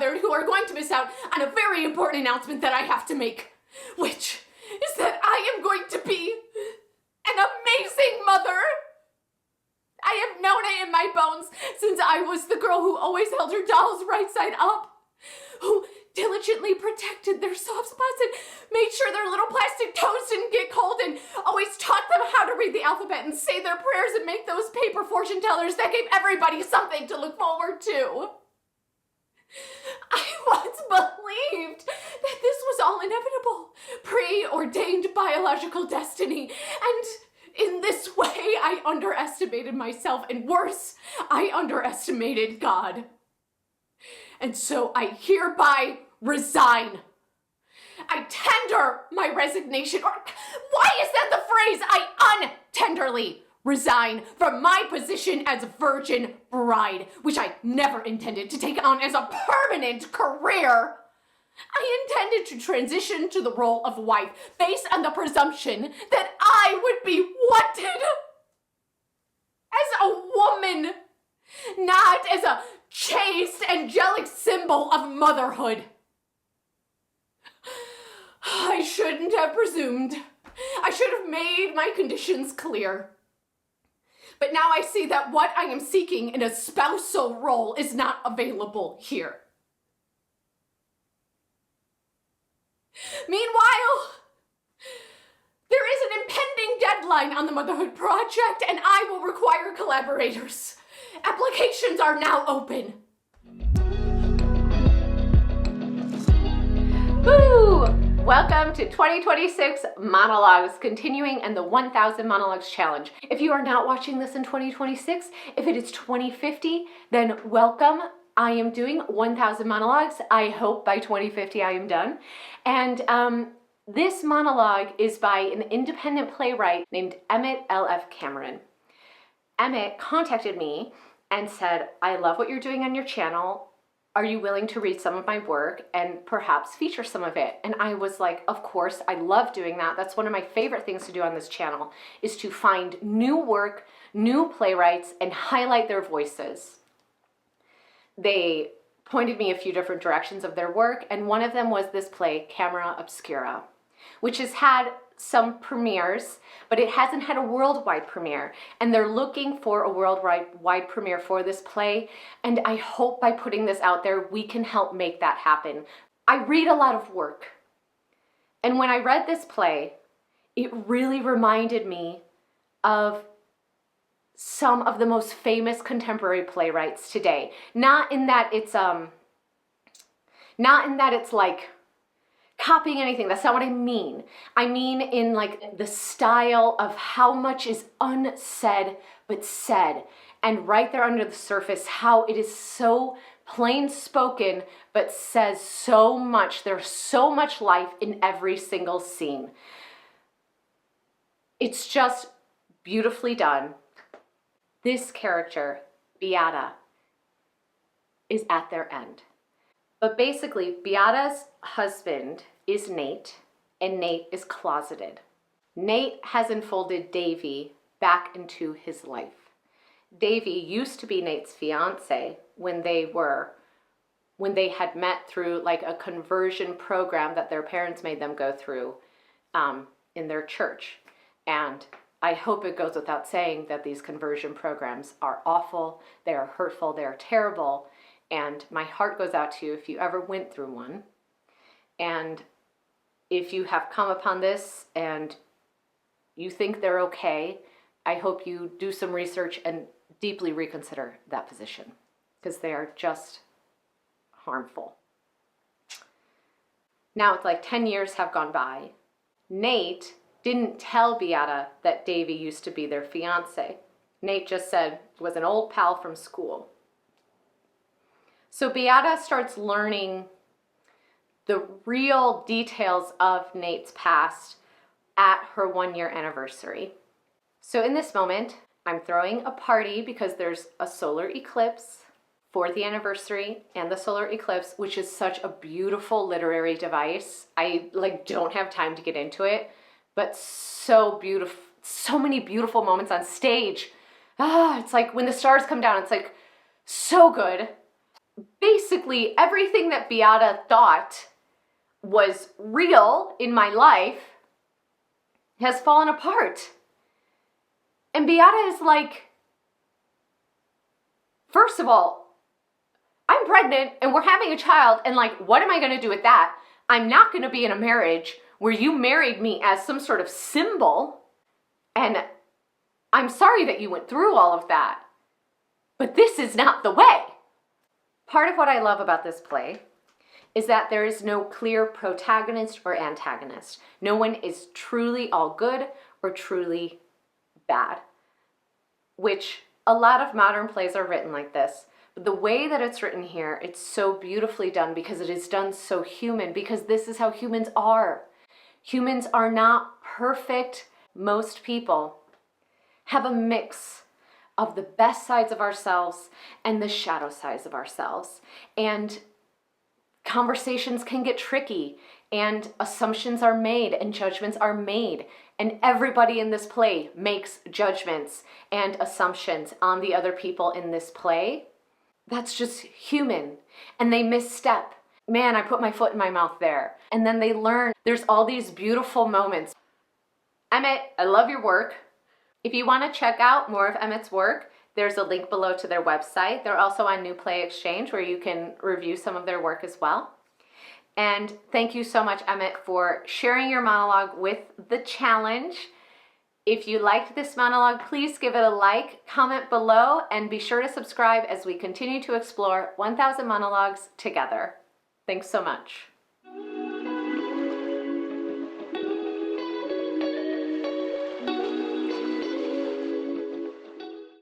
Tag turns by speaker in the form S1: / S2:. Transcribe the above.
S1: mother who are going to miss out on a very important announcement that I have to make, which is that I am going to be an amazing mother. I have known it in my bones since I was the girl who always held her dolls right side up, who diligently protected their soft spots and made sure their little plastic toes didn't get cold, and always taught them how to read the alphabet and say their prayers and make those paper fortune tellers that gave everybody something to look forward to. I once believed that this was all inevitable, preordained biological destiny, and in this way I underestimated myself, and worse, I underestimated God. And so I hereby resign. I tender my resignation, or why is that the phrase? I untenderly resign from my position as virgin bride, which I never intended to take on as a permanent career. I intended to transition to the role of wife based on the presumption that I would be wanted as a woman, not as a chaste, angelic symbol of motherhood. I shouldn't have presumed. I should have made my conditions clear. But now I see that what I am seeking in a spousal role is not available here. Meanwhile, there is an impending deadline on the Motherhood Project, and I will require collaborators. Applications are now open. Woo! Welcome to 2026 Monologues, continuing in the 1000 Monologues Challenge. If you are not watching this in 2026, if it is 2050, then welcome. I am doing 1000 monologues. I hope by 2050 I am done. And this monologue is by an independent playwright named Emmet L.F. Cameron. Emmet contacted me and said, I love what you're doing on your channel. Are you willing to read some of my work and perhaps feature some of it? And I was like, of course, I love doing that. That's one of my favorite things to do on this channel, is to find new work, new playwrights, and highlight their voices. They pointed me a few different directions of their work, and one of them was this play, Camera Obscura, which has had some premieres, but it hasn't had a worldwide premiere, and they're looking for a worldwide premiere for this play, and I hope by putting this out there, we can help make that happen. I read a lot of work, and when I read this play, it really reminded me of some of the most famous contemporary playwrights today. Not in that it's like copying anything. That's not what I mean. I mean in like the style of how much is unsaid but said, and right there under the surface, how it is so plain spoken but says so much. There's so much life in every single scene. It's just beautifully done. This character, Beata, is at their end. But basically, Beata's husband is Nate, and Nate is closeted. Nate has enfolded Davy back into his life. Davy used to be Nate's fiance when they had met through like a conversion program that their parents made them go through in their church. And I hope it goes without saying that these conversion programs are awful, they are hurtful, they are terrible, and my heart goes out to you if you ever went through one. And if you have come upon this and you think they're okay, I hope you do some research and deeply reconsider that position, because they are just harmful. Now it's like 10 years have gone by. Nate didn't tell Beata that Davy used to be their fiance. Nate just said was an old pal from school. So Beata starts learning the real details of Nate's past at her 1-year anniversary. So in this moment, I'm throwing a party because there's a solar eclipse for the anniversary and the solar eclipse, which is such a beautiful literary device. I don't have time to get into it, but so beautiful, so many beautiful moments on stage. It's like when the stars come down, it's like so good. basically everything that Beata thought was real in my life has fallen apart. And Beata is like, first of all, I'm pregnant and we're having a child, and like, what am I going to do with that? I'm not going to be in a marriage where you married me as some sort of symbol, and I'm sorry that you went through all of that, but this is not the way. Part of what I love about this play is that there is no clear protagonist or antagonist. No one is truly all good or truly bad, which a lot of modern plays are written like this. But the way that it's written here, it's so beautifully done because it is done so human, because this is how humans are. Humans are not perfect. Most people have a mix of the best sides of ourselves and the shadow sides of ourselves. And conversations can get tricky, and assumptions are made and judgments are made. And everybody in this play makes judgments and assumptions on the other people in this play. That's just human. And they misstep. Man, I put my foot in my mouth there. And then they learn. There's all these beautiful moments. Emmet, I love your work. If you want to check out more of Emmet's work, there's a link below to their website. They're also on New Play Exchange, where you can review some of their work as well. And thank you so much, Emmet, for sharing your monologue with the challenge. If you liked this monologue, please give it a like, comment below, and be sure to subscribe as we continue to explore 1,000 monologues together. Thanks so much.